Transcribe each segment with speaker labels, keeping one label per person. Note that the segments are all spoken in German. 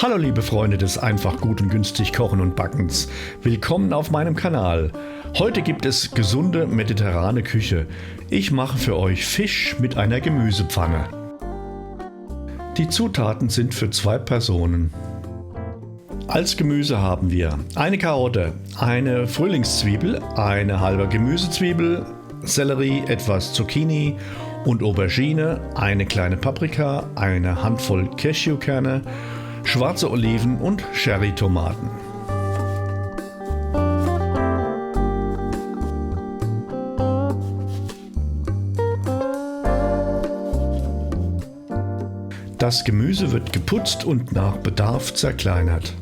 Speaker 1: Hallo liebe Freunde des einfach gut und günstig Kochen und Backens. Willkommen auf meinem Kanal. Heute gibt es gesunde mediterrane Küche. Ich mache für euch Fisch mit einer Gemüsepfanne. Die Zutaten sind für 2 Personen. Als Gemüse haben wir eine Karotte, eine Frühlingszwiebel, eine halbe Gemüsezwiebel, Sellerie, etwas Zucchini und Aubergine, eine kleine Paprika, eine Handvoll Cashewkerne, schwarze Oliven und Cherrytomaten. Das Gemüse wird geputzt und nach Bedarf zerkleinert.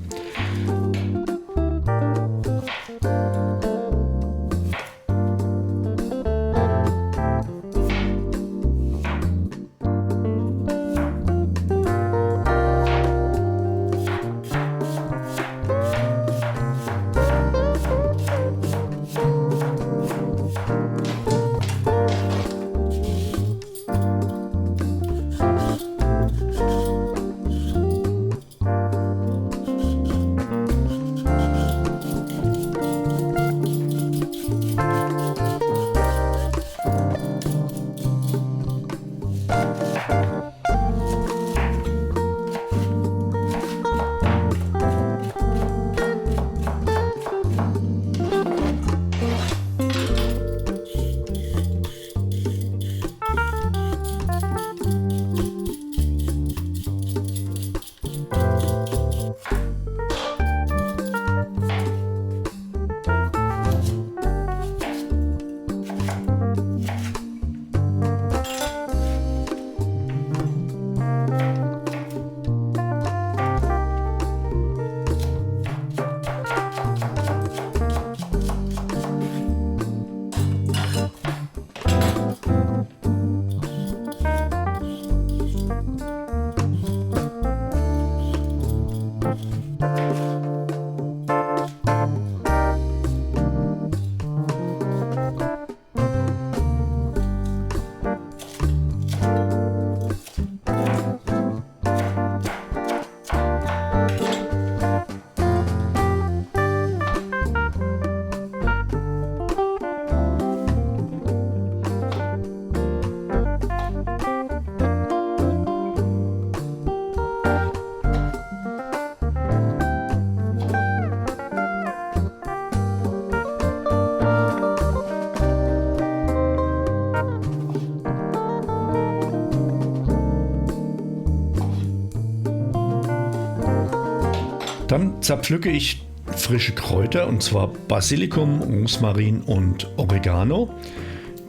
Speaker 1: Dann zerpflücke ich frische Kräuter, und zwar Basilikum, Rosmarin und Oregano.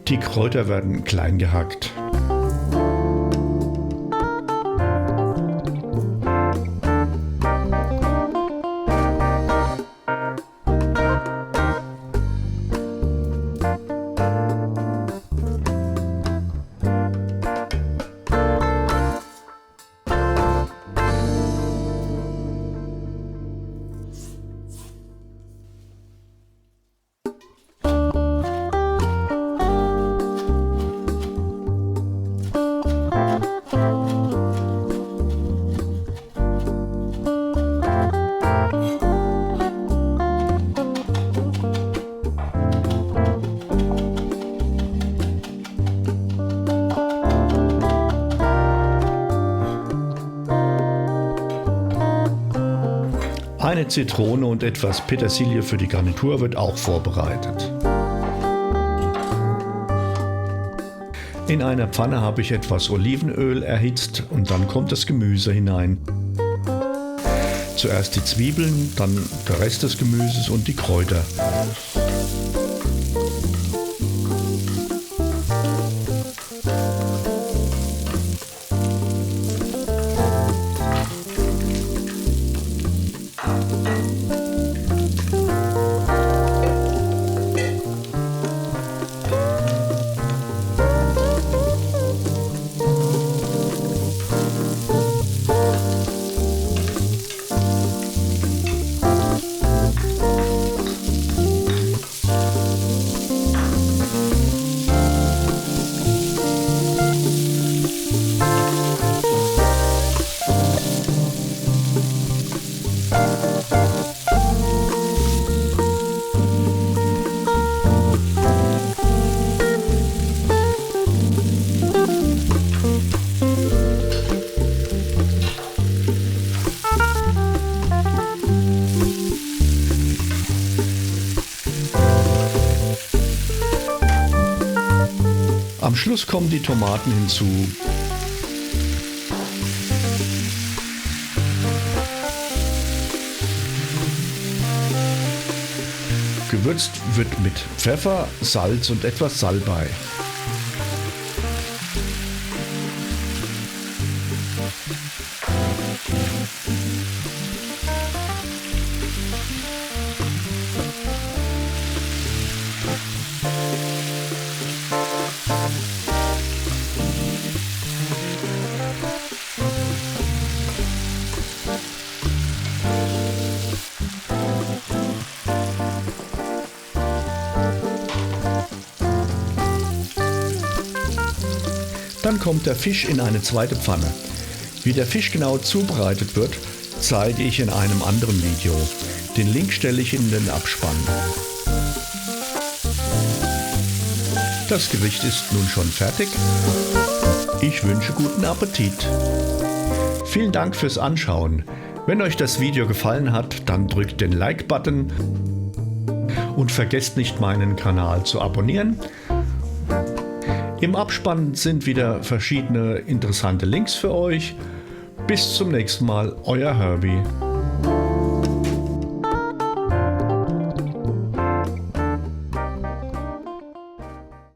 Speaker 1: Die Kräuter werden klein gehackt. Eine Zitrone und etwas Petersilie für die Garnitur wird auch vorbereitet. In einer Pfanne habe ich etwas Olivenöl erhitzt und dann kommt das Gemüse hinein. Zuerst die Zwiebeln, dann der Rest des Gemüses und die Kräuter. Schluss kommen die Tomaten hinzu. Gewürzt wird mit Pfeffer, Salz und etwas Salbei. Dann kommt der Fisch in eine zweite Pfanne. Wie der Fisch genau zubereitet wird, zeige ich in einem anderen Video. Den Link stelle ich in den Abspann. Das Gericht ist nun schon fertig. Ich wünsche guten Appetit. Vielen Dank fürs Anschauen. Wenn euch das Video gefallen hat, dann drückt den Like-Button und vergesst nicht, meinen Kanal zu abonnieren. Im Abspann sind wieder verschiedene interessante Links für euch. Bis zum nächsten Mal, euer Herbie.